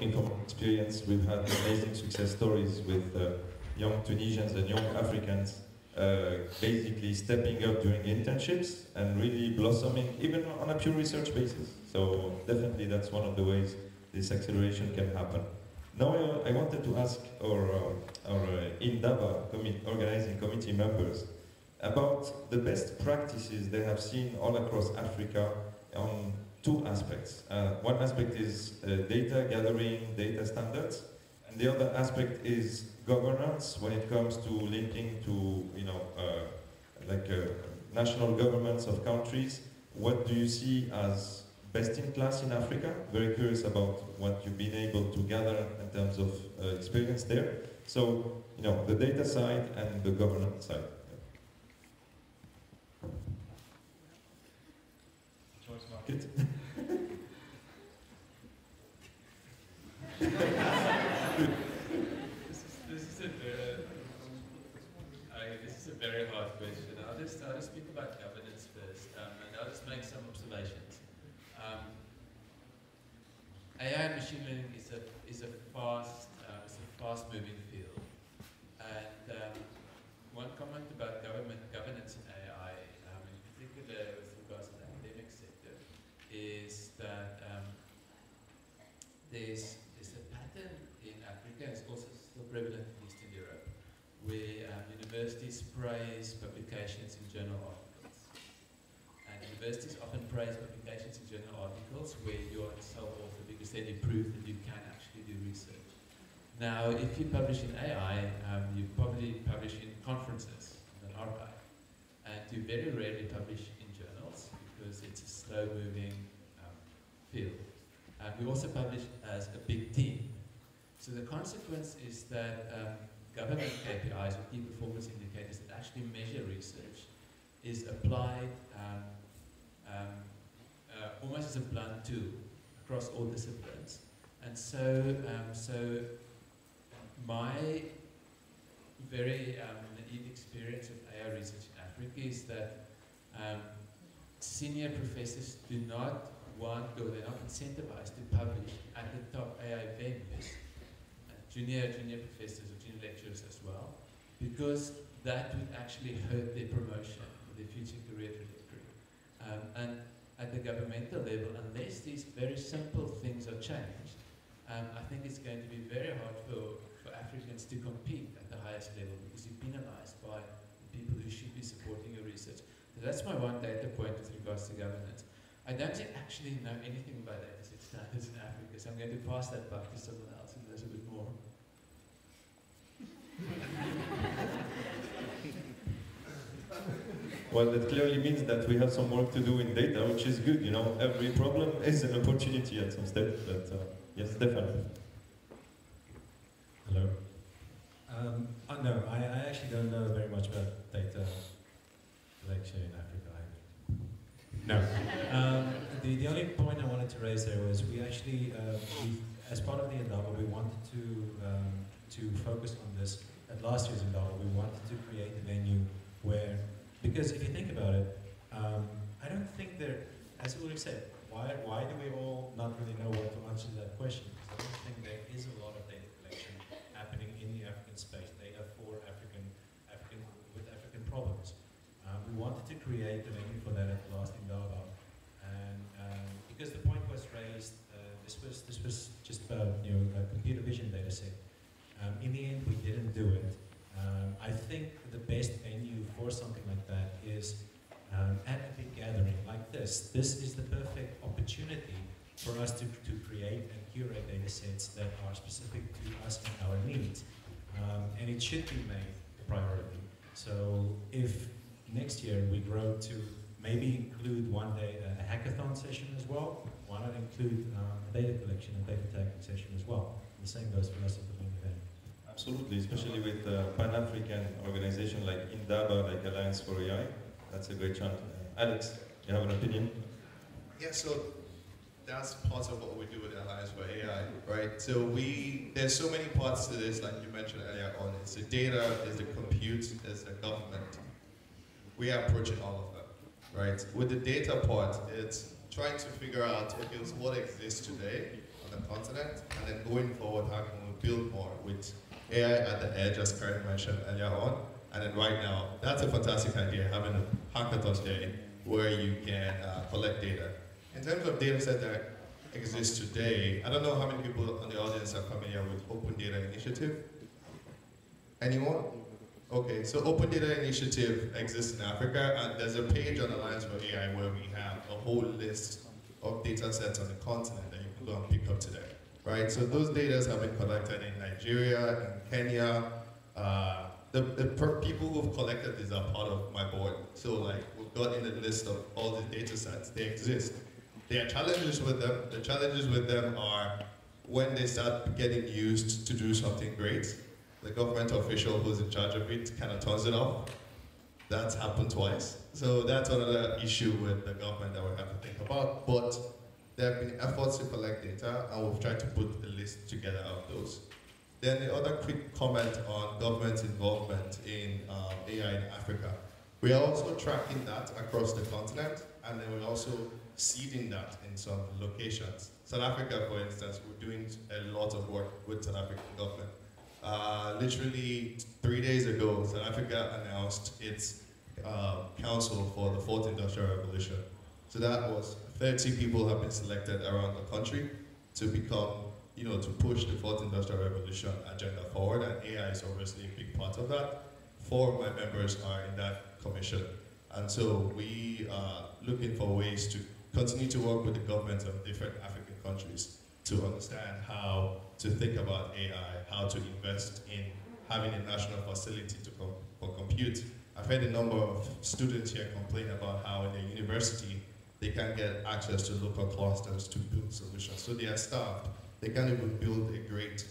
talking from experience, we've had amazing success stories with young Tunisians and young Africans basically stepping up during internships and really blossoming, even on a pure research basis. So definitely that's one of the ways this acceleration can happen. Now I wanted to ask our Indaba organizing committee members about the best practices they have seen all across Africa on two aspects. One aspect is data gathering, data standards, and the other aspect is governance when it comes to linking to, national governments of countries. What do you see as best in class in Africa? Very curious about what you've been able to gather in terms of experience there. So, the data side and the governance side. Choice market. This is a very hard question. I'll just speak about governance first, and I'll just make some observations. AI and machine learning is a fast-moving field, and one comment about governance in AI, in particular with regards to the academic sector, is that there's a pattern in Africa, and it's also still prevalent in Eastern Europe, where universities praise publications in journal articles. And universities often praise publications in journal articles where you are the sole author because then you prove that you can actually do research. Now, if you publish in AI, you probably publish in conferences, in an archive, and you very rarely publish in journals because it's a slow-moving field. We also publish as a big team. So the consequence is that government KPIs, or key performance indicators that actually measure research, is applied almost as a blunt tool across all disciplines. And so, my very naive experience of AI research in Africa is that senior professors do not want, or they're not incentivized to publish at the top AI venues, junior professors or junior lecturers as well, because that would actually hurt their promotion, their future career trajectory. And at the governmental level, unless these very simple things are changed, I think it's going to be very hard for Africans to compete at the highest level because you're penalized by the people who should be supporting your research. So that's my one data point with regards to governance. I don't actually know anything about data set standards in Africa, so I'm going to pass that back to someone else who knows a bit more. Well, that clearly means that we have some work to do in data, which is good. Every problem is an opportunity at some stage. But yes, Stephan. Hello. No, I actually don't know very much about data collection in Africa either. No. The only point I wanted to raise there was we actually, as part of the Indaba, we wanted to focus on this. At last year's Indaba, we wanted to create a venue where, because if you think about it, I don't think there, as Ulrich said, why do we all not really know what to answer to that question? Because I don't think there is a lot of data collection happening in the African space, data for African problems. We wanted to create a venue for that at the last Indaba, and because the point was raised, this was just about a computer vision data set. In the end, we didn't do it. I think the best venue for something like that is at a big gathering like this. This is the perfect opportunity for us to create and curate data sets that are specific to us and our needs. And it should be made a priority. So if next year we grow to maybe include one day a hackathon session as well, why not include a data collection and data tagging session as well? The same goes for us at the main event. Absolutely, especially with Pan-African organization like Indaba, like Alliance for AI. That's a great chance. Alex, you have an opinion? Yeah, so that's part of what we do with Alliance for AI, right? So there's so many parts to this, like you mentioned earlier on. It's the data, it's the compute, it's the government. We are approaching all of them, right? With the data part, it's trying to figure out, okay, what exists today, on the continent, and then going forward, how can we build more with AI at the edge, as Karen mentioned earlier on. And then right now, that's a fantastic idea, having a hackathon day where you can collect data. In terms of data set that exists today, I don't know how many people in the audience are familiar with Open Data Initiative. Anyone? Okay, so Open Data Initiative exists in Africa, and there's a page on Alliance for AI where we have a whole list of data sets on the continent that you can go and pick up today, right? So those data have been collected in Nigeria, in Kenya. The people who've collected these are part of my board. So like, we've got in the list of all the data sets, they exist. There are challenges with them. The challenges with them are when they start getting used to do something great, the government official who's in charge of it kind of turns it off. That's happened twice. So that's another issue with the government that we have to think about. But there have been efforts to collect data, and we've tried to put a list together of those. Then the other quick comment on government involvement in AI in Africa. We are also tracking that across the continent, and then we're also seeding that in some locations. South Africa, for instance, we're doing a lot of work with South African government. Literally 3 days ago, South Africa announced its council for the fourth industrial revolution. So that was 30 people have been selected around the country to become, to push the fourth industrial revolution agenda forward, and AI is obviously a big part of that. 4 of my members are in that commission. And so we are looking for ways to continue to work with the governments of different African countries to understand how to think about AI, how to invest in having a national facility for compute. I've heard a number of students here complain about how in the university they can't get access to local clusters to build solutions. So they are starved. They can't even build a great,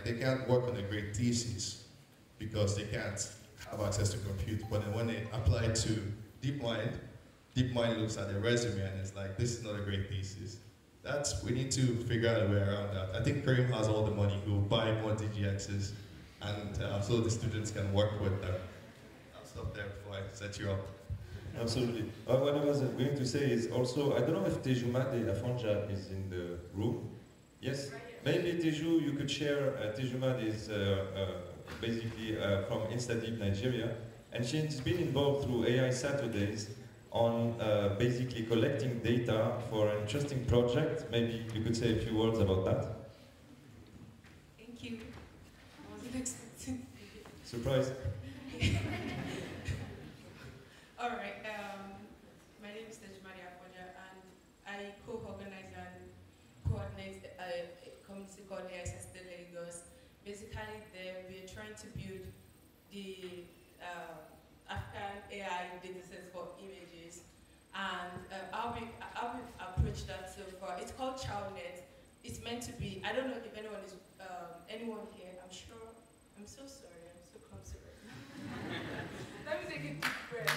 they can't work on a great thesis because they can't have access to compute. But then when they apply to Deepmind, Deepmind looks at their resume and it's like, this is not a great thesis. We need to figure out a way around that. I think Karim has all the money. He will buy more DGXs, and so the students can work with them. I'll stop there before I set you up. Absolutely. What I was going to say is also, I don't know if Tejumade Afonja is in the room. Yes? Maybe Teju, you could share. Tejumade is basically from InstaDeep, Nigeria, and she's been involved through AI Saturdays on basically collecting data for an interesting project. Maybe you could say a few words about that. Thank you. I wasn't expecting. Surprise. All right. My name is Tejumade Afonja, and I co-organize and coordinate a community called AI Saturday Lagos. Basically, there we're trying to build the African AI datasets for images, and how we approached that so far. It's called ChildNet. It's meant to be. I don't know if anyone is anyone here. I'm sure. I'm so sorry. I'm so clumsy right now. Let me take a deep breath.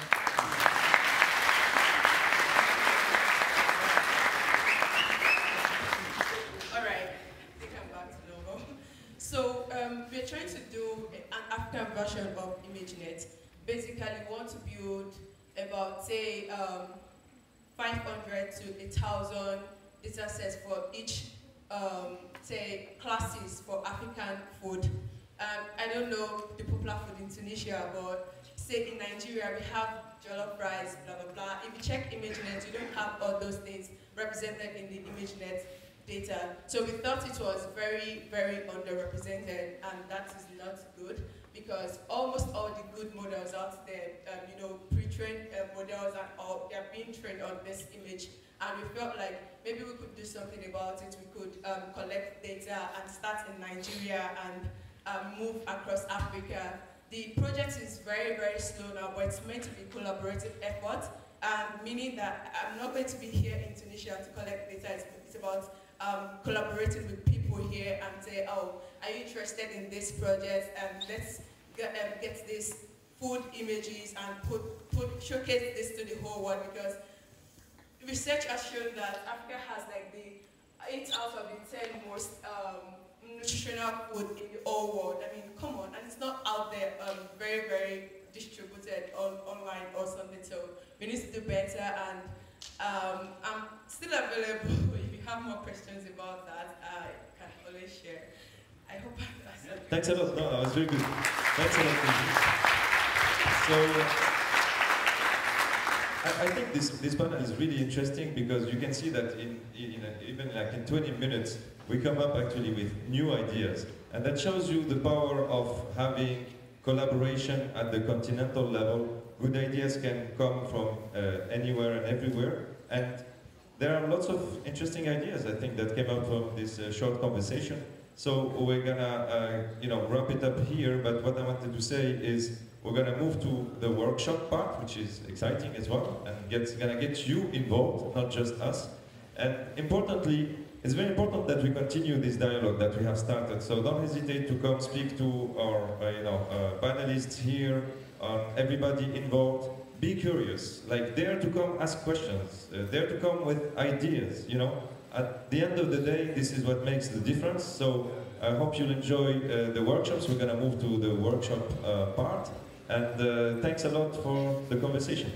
All right. I think I'm back to normal. So we're trying to do an African version of ImageNet. Basically, we want to build about, say, 500 to 1,000 data sets for each, say, classes for African food. I don't know the popular food in Tunisia, but say in Nigeria, we have jollof rice, blah, blah, blah. If you check ImageNet, you don't have all those things represented in the ImageNet data. So we thought it was very, very underrepresented, and that is not good, because almost all the good models out there, pre-trained models and all, they're being trained on this image. And we felt like maybe we could do something about it. We could collect data and start in Nigeria and move across Africa. The project is very, very slow now, but it's meant to be a collaborative effort, meaning that I'm not going to be here in Tunisia to collect data. It's about collaborating with people here and say, oh, are you interested in this project? And let's get these food images and showcase this to the whole world, because research has shown that Africa has like the 8 out of the 10 most nutritional food in the whole world. I mean, come on, and it's not out there very, very distributed online or something. So we need to do better, and I'm still available if you have more questions about that. I can always share. I hope I've answered. Thanks a lot. No, that was very good. Thanks a lot. So, I think this panel is really interesting because you can see that even like in 20 minutes, we come up actually with new ideas. And that shows you the power of having collaboration at the continental level. Good ideas can come from anywhere and everywhere. And there are lots of interesting ideas, I think, that came out from this short conversation. So we're gonna, wrap it up here. But what I wanted to say is we're gonna move to the workshop part, which is exciting as well, and gonna get you involved, not just us. And importantly, it's very important that we continue this dialogue that we have started. So don't hesitate to come speak to our, panelists here, everybody involved. Be curious, like dare to come ask questions, dare to come with ideas, At the end of the day, this is what makes the difference. So I hope you'll enjoy the workshops. We're gonna move to the workshop part. And thanks a lot for the conversation.